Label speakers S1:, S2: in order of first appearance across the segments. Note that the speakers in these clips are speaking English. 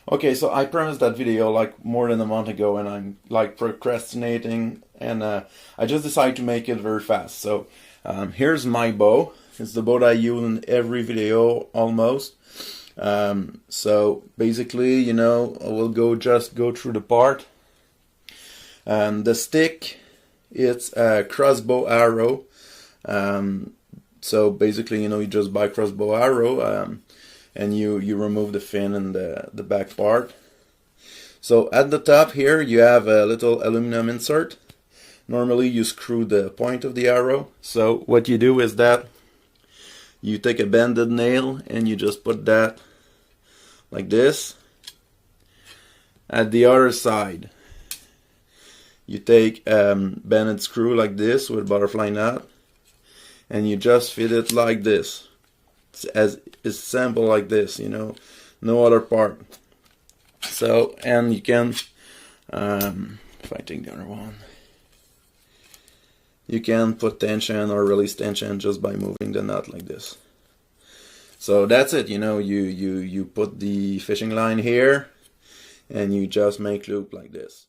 S1: Okay, so I promised that video like more than a month ago, and I'm like procrastinating, and I just decided to make it very fast. So here's my bow. It's the bow that I use in every video almost. So basically, I will just go through the part. The stick, it's a crossbow arrow. So basically, you just buy crossbow arrow. And you remove the fin and the back part. So at the top here you have a little aluminum insert. Normally you screw the point of the arrow. So what you do is that you take a bended nail and you just put that like this. At the other side you take bended screw like this with butterfly knot, and you just fit it like this. As is simple like this, no other part. So, and you can, if I take the other one, you can put tension or release tension just by moving the knot like this. So that's it, you put the fishing line here and you just make loop like this.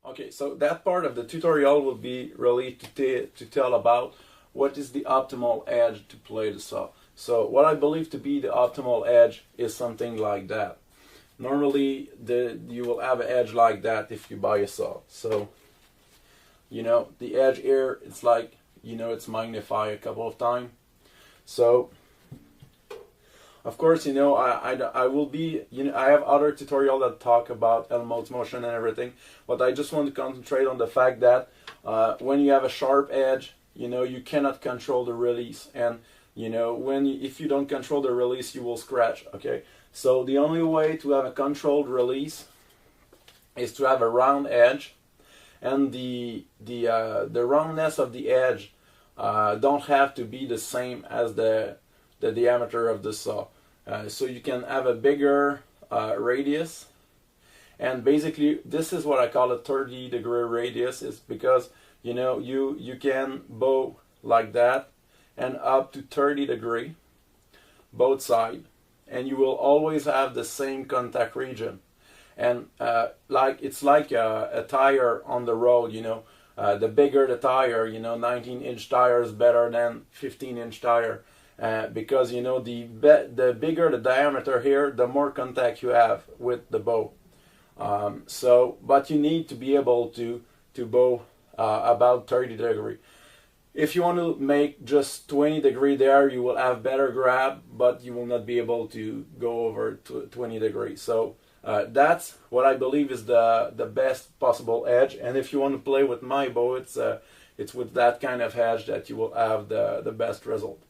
S1: Okay, so that part of the tutorial will be really to tell about what is the optimal edge to play the saw. So what I believe to be the optimal edge is something like that. Normally you will have an edge like that if you buy a saw. So the edge here, it's like it's magnified a couple of times. So of course, I will be, I have other tutorial that talk about L-modes motion and everything, but I just want to concentrate on the fact that when you have a sharp edge, you cannot control the release, and if you don't control the release, you will scratch. Okay, so the only way to have a controlled release is to have a round edge, and the roundness of the edge don't have to be the same as the diameter of the saw. So you can have a bigger radius, and basically this is what I call a 30-degree radius, is because you can bow like that and up to 30 degree both sides, and you will always have the same contact region. And it's like a tire on the road, the bigger the tire, 19-inch tire is better than 15-inch tire. Because the bigger the diameter here, the more contact you have with the bow. But you need to be able to bow about 30 degree. If you want to make just 20 degree there, you will have better grab, but you will not be able to go over 20 degrees. So that's what I believe is the best possible edge. And if you want to play with my bow, it's with that kind of edge that you will have the best result.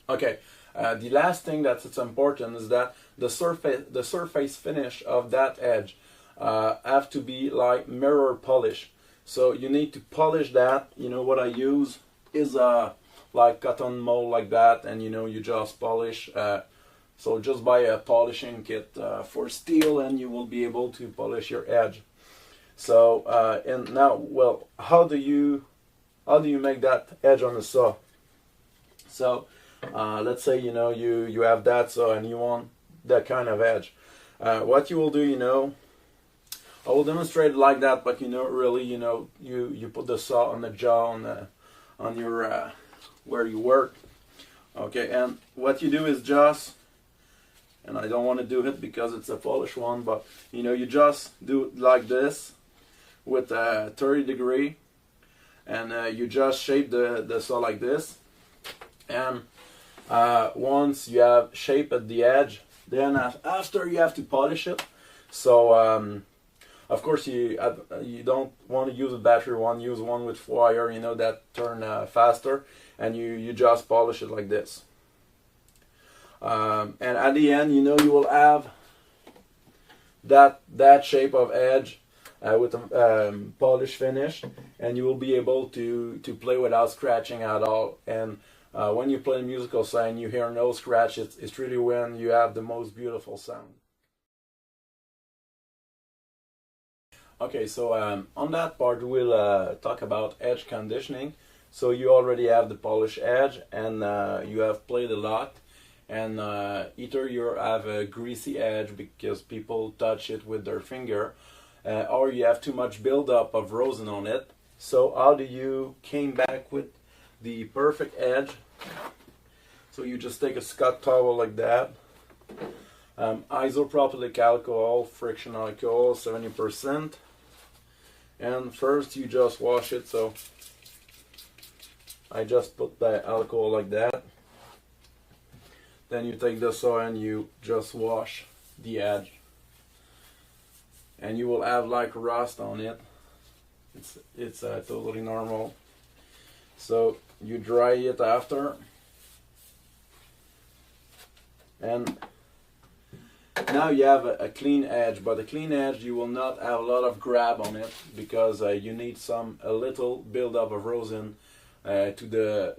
S1: Okay, the last thing that's important is that the surface finish of that edge have to be like mirror polish. So you need to polish that. What I use is like cotton mold like that, and you just polish. So just buy a polishing kit for steel, and you will be able to polish your edge. So and now, well, how do you make that edge on the saw? So let's say you have that saw and you want that kind of edge. What you will do, I will demonstrate it like that, but really, you put the saw on the jaw on your where you work. Okay, and what you do is just, and I don't want to do it because it's a Polish one, but you just do it like this with a 30 degree, and you just shape the saw like this, and once you have shaped the edge, then after you have to polish it. So Of course, you don't want to use a battery one. Use one with wire, you know, that turn faster, and you just polish it like this. And at the end, you know, you will have that shape of edge with a polish finish, and you will be able to play without scratching at all. And when you play musical side and you hear no scratch, it's really when you have the most beautiful sound. Okay, so on that part we'll talk about edge conditioning. So you already have the polished edge, and you have played a lot, and either you have a greasy edge because people touch it with their finger, or you have too much buildup of rosin on it. So how do you came back with the perfect edge? So you just take a Scott towel like that, isopropylic alcohol, friction alcohol 70%, and first you just wash it. So I just put the alcohol like that. Then you take the soil and you just wash the edge, and you will have like rust on it. It's totally normal. So you dry it after, and now you have a clean edge. But a clean edge, you will not have a lot of grab on it because you need a little buildup of rosin to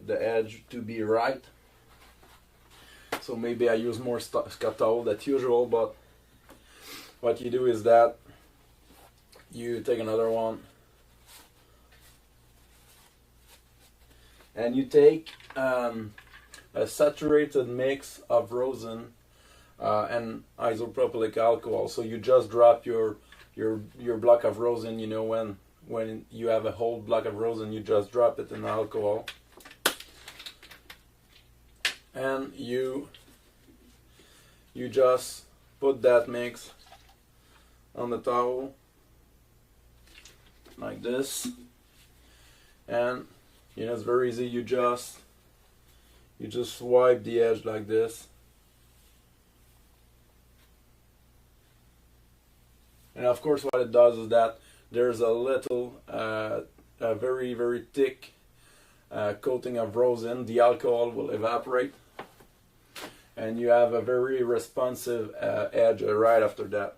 S1: the edge to be right. So maybe I use more Scott towel than usual, but what you do is that you take another one and you take a saturated mix of rosin and isopropylic alcohol. So you just drop your block of rosin. You know, when you have a whole block of rosin, you just drop it in alcohol, and you just put that mix on the towel like this, and you know, it's very easy. You just wipe the edge like this, and of course what it does is that there's a little a very very thick coating of rosin. The alcohol will evaporate, and you have a very responsive edge right after that.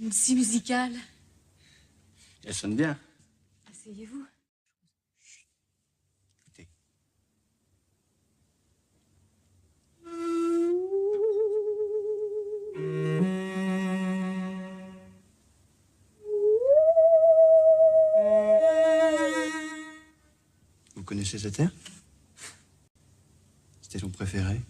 S2: Une scie musicale.
S3: Elle sonne bien.
S2: Asseyez-vous.
S3: Écoutez. Vous connaissez cette air? C'était ton préféré?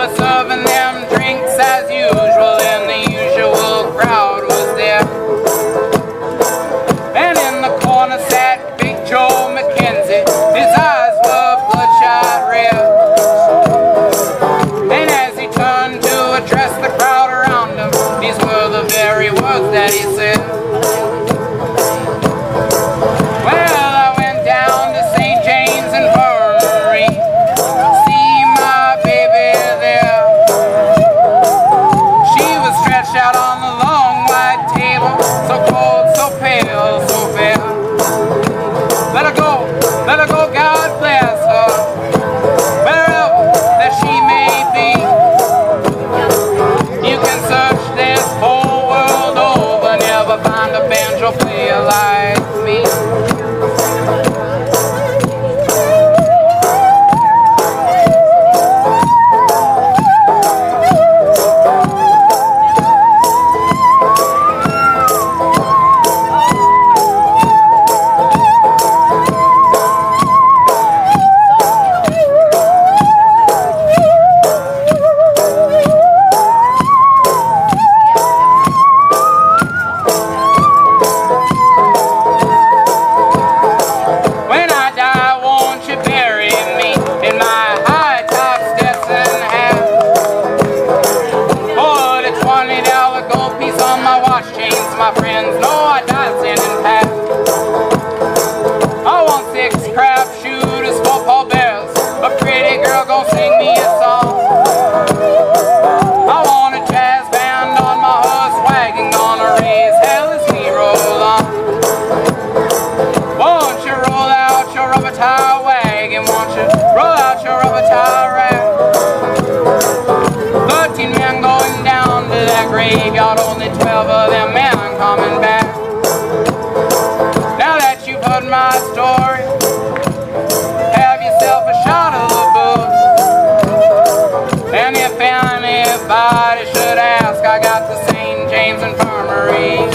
S4: was serving them drinks as usual, and the usual crowd was there. And in the corner sat Big Joe McKenzie, his eyes were bloodshot red. And as he turned to address the crowd around him, these were the very words that he said. Well, I went down to St. James Infirmary, see my baby there. She was stretched out on the long white table, so cold, so pale, so fair. Let her go, God bless her, wherever that she may be. You can search this whole world over, never find a banjo player like me. My friends know I dance in pack. I want 6 crab shooters, 4 pallbearers, a pretty girl gon' sing me a song. I want a jazz band on my horse wagon, gonna raise hell as we roll on. Won't you roll out your rubber tire wagon? Won't you roll out your rubber tire rag? 13 men going down to that graveyard, only 12 of them men coming back. Now that you've heard my story, have yourself a shot of the booze. And if anybody should ask, I got the St. James Infirmary.